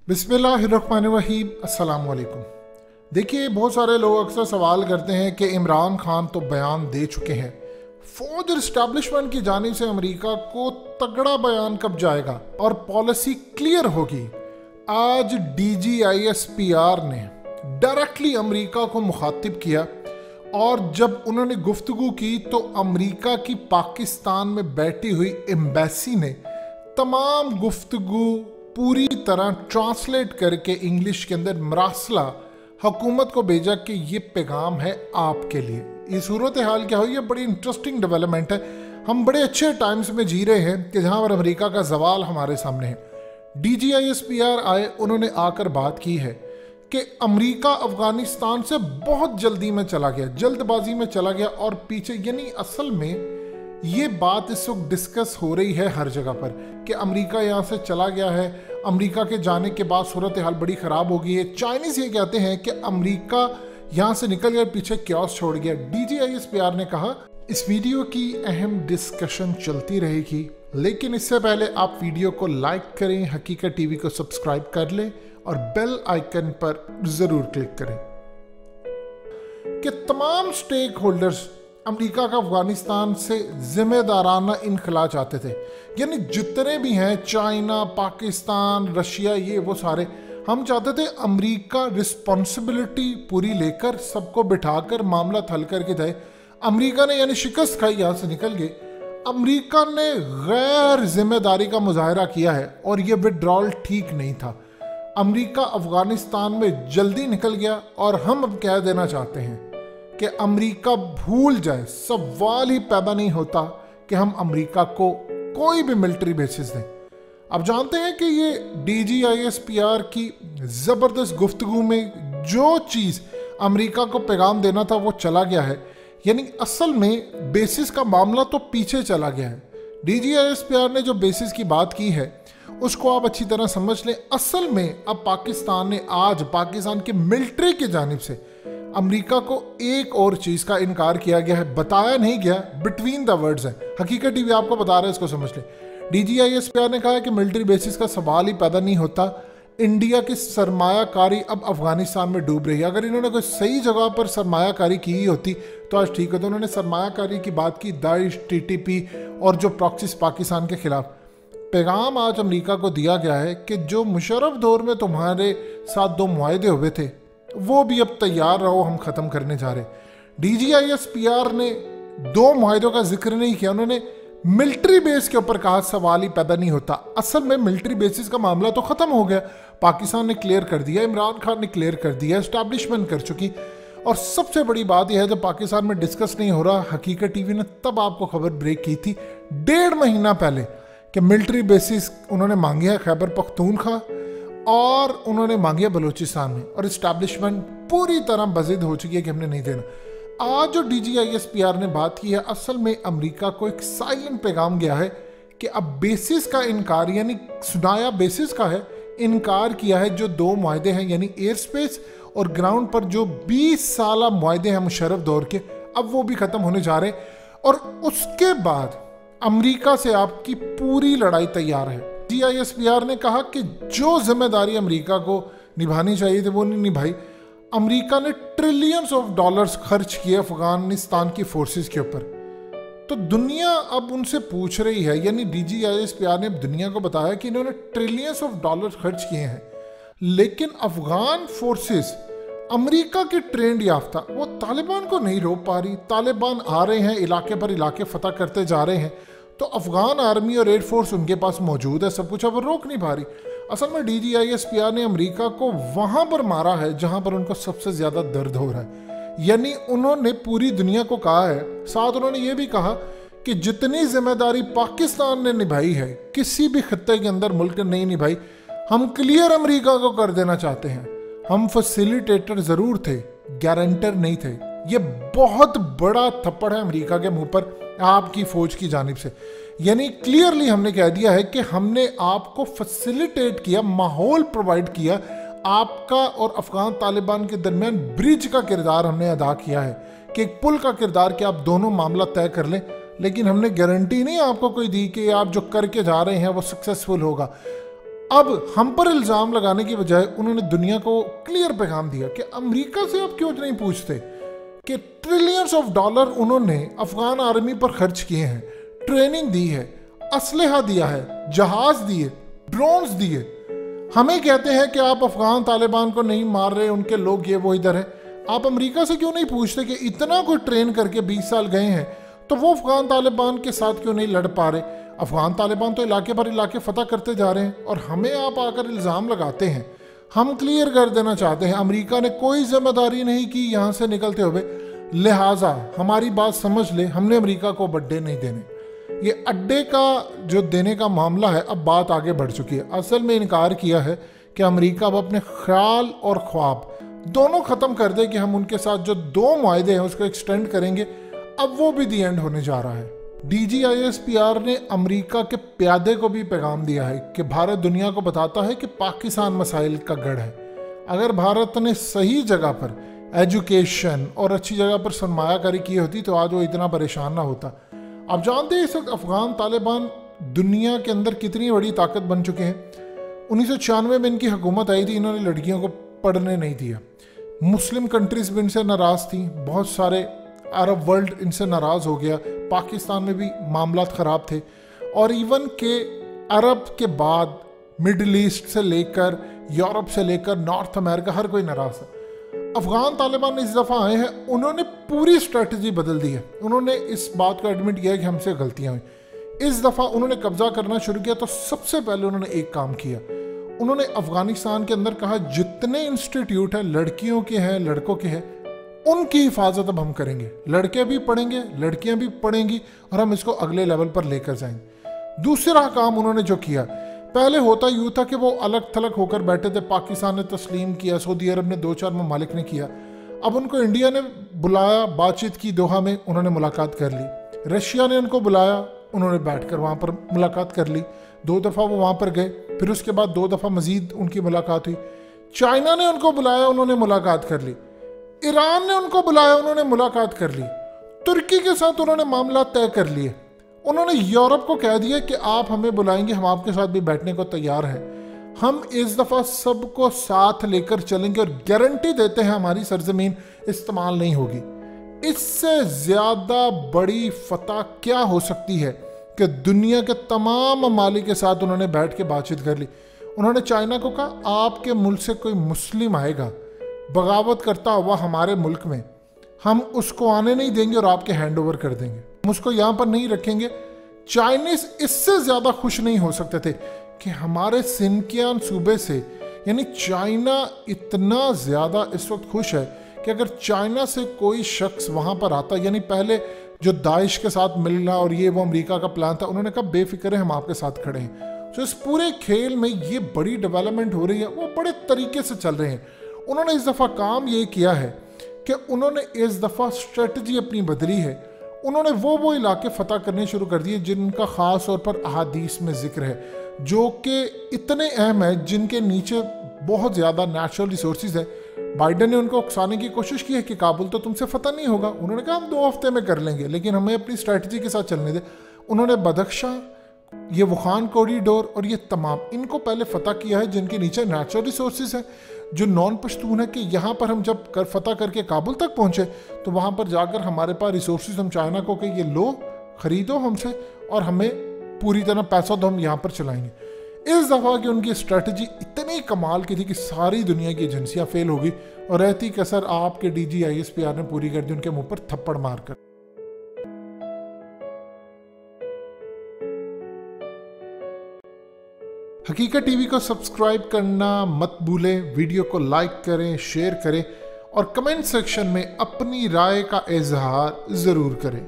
बिस्मिल्लाहिर्रहमानिर्रहीम, अस्सलाम वालेकुम। देखिए, बहुत सारे लोग अक्सर सवाल करते हैं कि इमरान खान तो बयान दे चुके हैं, फौज और इस्टेब्लिशमेंट की जानिब से अमेरिका को तगड़ा बयान कब जाएगा और पॉलिसी क्लियर होगी। आज DGISPR ने डायरेक्टली अमेरिका को मुखातिब किया और जब उन्होंने गुफ्तगू की तो अमेरिका की पाकिस्तान में बैठी हुई एम्बेसी ने तमाम गुफ्तगू पूरी तरह ट्रांसलेट करके इंग्लिश के अंदर मरासला हुकूमत को भेजा कि ये पैगाम है आपके लिए। ये सूरत हाल क्या हुई है, बड़ी इंटरेस्टिंग डेवलपमेंट है। हम बड़े अच्छे टाइम्स में जी रहे हैं कि जहाँ पर अमेरिका का जवाल हमारे सामने है। DGISPR आए, उन्होंने आकर बात की है कि अमेरिका अफगानिस्तान से बहुत जल्दी में चला गया, जल्दबाजी में चला गया और पीछे, यानी असल में ये बात इस वक्त डिस्कस हो रही है हर जगह पर कि अमेरिका यहाँ से चला गया है। अमेरिका के जाने के बाद सूरत हाल बड़ी ख़राब हो गई है। चाइनीज़ ये कहते हैं कि अमेरिका यहाँ से निकल गया, पीछे क्योस छोड़ गया। DGISPR ने कहा इस वीडियो की अहम डिस्कशन चलती रहेगी, लेकिन इससे पहले आप वीडियो को लाइक करें, हकीकत TV को सब्सक्राइब कर लें और बेल आइकन पर ज़रूर क्लिक करें कि तमाम स्टेक होल्डर्स अमेरिका का अफगानिस्तान से जिम्मेदाराना इनखला चाहते थे। यानी जितने भी हैं, चाइना, पाकिस्तान, रशिया, ये वो सारे, हम चाहते थे अमेरिका रिस्पॉन्सिबिलिटी पूरी लेकर सबको बिठाकर मामला हल करके जाए। अमेरिका ने यानी शिकस्त खाई, यहाँ से निकल गए। अमेरिका ने गैर जिम्मेदारी का मुजाहरा किया है और ये विड्रॉल ठीक नहीं था। अमेरिका अफगानिस्तान में जल्दी निकल गया और हम अब कह देना चाहते हैं कि अमेरिका भूल जाए, सवाल ही पैदा नहीं होता कि हम अमेरिका को कोई भी मिलिट्री बेसिस दें। अब जानते हैं कि ये DGISPR की ज़बरदस्त गुफ्तगू में जो चीज़ अमेरिका को पैगाम देना था वो चला गया है। यानी असल में बेसिस का मामला तो पीछे चला गया है। DGISPR ने जो बेसिस की बात की है उसको आप अच्छी तरह समझ लें। असल में अब पाकिस्तान ने, आज पाकिस्तान के मिलिट्री की जानिब से अमेरिका को एक और चीज़ का इनकार किया गया है, बताया नहीं गया, बिटवीन द वर्ड्स है। हकीकत TV आपको बता रहा है, इसको समझ लें। DGISPR ने कहा है कि मिलिट्री बेसिस का सवाल ही पैदा नहीं होता। इंडिया की सरमायाकारी अब अफगानिस्तान में डूब रही है। अगर इन्होंने कोई सही जगह पर सरमायाकारी की होती तो आज ठीक होता। उन्होंने सरमायाकारी की बात की, दाइश, TTP और जो प्रॉक्सीज पाकिस्तान के खिलाफ। पैगाम आज अमेरिका को दिया गया है कि जो मुशर्रफ दौर में तुम्हारे साथ 2 मुआहदे हुए थे वो भी अब तैयार रहो, हम ख़त्म करने जा रहे। DGISPR ने 2 मुआहदों का जिक्र नहीं किया। उन्होंने मिलिट्री बेस के ऊपर कहा सवाल ही पैदा नहीं होता। असल में मिलिट्री बेसिस का मामला तो ख़त्म हो गया, पाकिस्तान ने क्लियर कर दिया, इमरान खान ने क्लियर कर दिया, इस्टेब्लिशमेंट कर चुकी। और सबसे बड़ी बात यह है, जब पाकिस्तान में डिस्कस नहीं हो रहा, हकीकत TV ने तब आपको खबर ब्रेक की थी 1.5 महीना पहले कि मिलिट्री बेसिस उन्होंने मांगी है खैबर पख्तूनख्वा और उन्होंने मांगी है बलूचिस्तान में, और इस्टेब्लिशमेंट पूरी तरह बजिद हो चुकी है कि हमने नहीं देना। आज जो DGISPR ने बात की है, असल में अमेरिका को एक साइलेंट पैगाम गया है कि अब बेसिस का इनकार, यानी सुनाया बेसिस का है, इनकार किया है। जो 2 मुआहदे हैं, यानी एयर स्पेस और ग्राउंड पर जो 20 साल मुआहदे हैं मुशर्रफ दौर के, अब वो भी ख़त्म होने जा रहे हैं। और उसके बाद अमेरिका से आपकी पूरी लड़ाई तैयार है। DGISPR ने कहा कि जो जिम्मेदारी अमेरिका को निभानी चाहिए थी वो नहीं निभाई। अमेरिका ने ट्रिलियंस ऑफ डॉलर्स खर्च किए अफगानिस्तान की फोर्सेस के ऊपर। तो दुनिया अब उनसे पूछ रही है, यानी DGISPR ने दुनिया को बताया कि इन्होंने ट्रिलियंस ऑफ डॉलर्स खर्च किए हैं, लेकिन अफगान फोर्सेस अमेरिका के ट्रेंड याफ्ता, वो तालिबान को नहीं रोक पा रही। तालिबान आ रहे हैं, इलाके पर इलाके फतह करते जा रहे हैं, तो अफगान आर्मी और एयरफोर्स उनके पास मौजूद है, सब कुछ, अब रोक नहीं पा रही। असल में DGISPR ने अमेरिका को वहाँ पर मारा है जहाँ पर उनको सबसे ज़्यादा दर्द हो रहा है। यानी उन्होंने पूरी दुनिया को कहा है, साथ उन्होंने ये भी कहा कि जितनी जिम्मेदारी पाकिस्तान ने निभाई है किसी भी खत्ते के अंदर मुल्क ने नहीं निभाई। हम क्लियर अमेरिका को कर देना चाहते हैं, हम फैसिलिटेटर ज़रूर थे, गारंटर नहीं थे। ये बहुत बड़ा थप्पड़ है अमेरिका के मुंह पर आपकी फौज की जानिब से। यानी क्लियरली हमने कह दिया है कि हमने आपको फैसिलिटेट किया, माहौल प्रोवाइड किया, आपका और अफगान तालिबान के दरमियान ब्रिज का किरदार हमने अदा किया है कि एक पुल का किरदार कि आप दोनों मामला तय कर लें। लेकिन हमने गारंटी नहीं आपको कोई दी कि आप जो करके जा रहे हैं वो सक्सेसफुल होगा। अब हम पर इल्ज़ाम लगाने की बजाय उन्होंने दुनिया को क्लियर पैगाम दिया कि अमेरिका से आप क्यों नहीं पूछते कि ट्रिलियंस ऑफ डॉलर उन्होंने अफगान आर्मी पर खर्च किए हैं, ट्रेनिंग दी है, असलहा दिया है, जहाज दिए, ड्रोन्स दिए। हमें कहते हैं कि आप अफगान तालिबान को नहीं मार रहे, उनके लोग ये वो इधर है। आप अमेरिका से क्यों नहीं पूछते कि इतना कोई ट्रेन करके 20 साल गए हैं तो वो अफगान तालिबान के साथ क्यों नहीं लड़ पा रहे? अफगान तालिबान तो इलाके पर इलाके फतह करते जा रहे हैं और हमें आप आकर इल्ज़ाम लगाते हैं। हम क्लियर कर देना चाहते हैं अमेरिका ने कोई जिम्मेदारी नहीं की यहाँ से निकलते हुए, लिहाजा हमारी बात समझ ले, हमने अमेरिका को अड्डे नहीं देने। ये अड्डे का जो देने का मामला है, अब बात आगे बढ़ चुकी है। असल में इनकार किया है कि अमेरिका अब अपने ख्याल और ख्वाब दोनों ख़त्म कर दे कि हम उनके साथ जो 2 मुआहदे हैं उसको एक्सटेंड करेंगे, अब वो भी दी एंड होने जा रहा है। DGISPR ने अमेरिका के प्यादे को भी पैगाम दिया है कि भारत दुनिया को बताता है कि पाकिस्तान मसाइल का गढ़ है। अगर भारत ने सही जगह पर एजुकेशन और अच्छी जगह पर सरमायाकारी की होती तो आज वो इतना परेशान ना होता। आप जानते हैं इस वक्त अफगान तालिबान दुनिया के अंदर कितनी बड़ी ताकत बन चुके हैं। 1996 में इनकी हुकूमत आई थी, इन्होंने लड़कियों को पढ़ने नहीं दिया। मुस्लिम कंट्रीज भी इनसे नाराज़ थी, बहुत सारे अरब वर्ल्ड इनसे नाराज़ हो गया। पाकिस्तान में भी मामला ख़राब थे और इवन के अरब के बाद मिडल ईस्ट से लेकर यूरोप से लेकर नॉर्थ अमेरिका हर कोई नाराज़ है। अफगान तालिबान इस दफ़ा आए हैं, उन्होंने पूरी स्ट्रेटजी बदल दी है। उन्होंने इस बात को एडमिट किया कि हमसे गलतियाँ हुई। इस दफ़ा उन्होंने कब्जा करना शुरू किया तो सबसे पहले उन्होंने एक काम किया, उन्होंने अफगानिस्तान के अंदर कहा जितने इंस्टीट्यूट हैं लड़कियों के हैं लड़कों के हैं उनकी हिफाजत अब हम करेंगे। लड़के भी पढ़ेंगे, लड़कियां भी पढ़ेंगी और हम इसको अगले लेवल पर लेकर जाएंगे। दूसरा काम उन्होंने जो किया, पहले होता यूँ था कि वो अलग थलग होकर बैठे थे, पाकिस्तान ने तस्लीम किया, सऊदी अरब ने 2-4 ममालिक ने किया। अब उनको इंडिया ने बुलाया, बातचीत की दोहा में, उन्होंने मुलाकात कर ली। रशिया ने उनको बुलाया, उन्होंने बैठकर वहाँ पर मुलाकात कर ली। 2 दफ़ा वो वहाँ पर गए, फिर उसके बाद 2 दफ़ा मज़ीद उनकी मुलाकात हुई। चाइना ने उनको बुलाया, उन्होंने मुलाकात कर ली। ईरान ने उनको बुलाया, उन्होंने मुलाकात कर ली। तुर्की के साथ उन्होंने मामला तय कर लिए। उन्होंने यूरोप को कह दिया कि आप हमें बुलाएंगे, हम आपके साथ भी बैठने को तैयार हैं। हम इस दफ़ा सबको साथ लेकर चलेंगे और गारंटी देते हैं हमारी सरजमीन इस्तेमाल नहीं होगी। इससे ज़्यादा बड़ी फतह क्या हो सकती है कि दुनिया के तमाम ममालिक के साथ उन्होंने बैठ के बातचीत कर ली। उन्होंने चाइना को कहा आपके मुल्क से कोई मुस्लिम आएगा बगावत करता हुआ हमारे मुल्क में, हम उसको आने नहीं देंगे और आपके हैंड ओवर कर देंगे, हम उसको यहाँ पर नहीं रखेंगे। चाइनीज इससे ज़्यादा खुश नहीं हो सकते थे कि हमारे सिनकियान सूबे से, यानी चाइना इतना ज़्यादा इस वक्त खुश है कि अगर चाइना से कोई शख्स वहाँ पर आता, यानी पहले जो दाइश के साथ मिलना और ये वो अमेरिका का प्लान था, उन्होंने कहा बेफिक्र है हम आपके साथ खड़े हैं। तो इस पूरे खेल में ये बड़ी डेवलपमेंट हो रही है, वो बड़े तरीके से चल रहे हैं। उन्होंने इस दफ़ा काम ये किया है कि उन्होंने इस दफ़ा स्ट्रेटजी अपनी बदली है। उन्होंने वो इलाके फतह करने शुरू कर दिए जिनका ख़ास तौर पर अहादीस में जिक्र है, जो कि इतने अहम है, जिनके नीचे बहुत ज़्यादा नेचुरल रिसोर्सेज है। बाइडन ने उनको उकसाने की कोशिश की है कि काबुल तो तुमसे फतह नहीं होगा। उन्होंने कहा हम 2 हफ्ते में कर लेंगे, लेकिन हमें अपनी स्ट्रेटजी के साथ चलने दे। उन्होंने बदख्शां, ये वुखान कॉरिडोर और ये तमाम इनको पहले फतह किया है जिनके नीचे नेचुरल रिसोर्सेज है, जो नॉन पश्तून है, कि यहाँ पर हम जब फतह करके काबुल तक पहुँचे तो वहाँ पर जाकर हमारे पास रिसोर्सेज, हम चाइना को कि ये लो ख़रीदो हमसे और हमें पूरी तरह पैसा दो, हम यहाँ पर चलाएंगे। इस दफ़ा की उनकी स्ट्रेटजी इतनी कमाल की थी कि सारी दुनिया की एजेंसियाँ फेल हो गई और रहती कसर आपके DGISPR ने पूरी कर दी उनके मुँह पर थप्पड़ मारकर। हकीकत टीवी को सब्सक्राइब करना मत भूलें, वीडियो को लाइक करें, शेयर करें और कमेंट सेक्शन में अपनी राय का इजहार ज़रूर करें।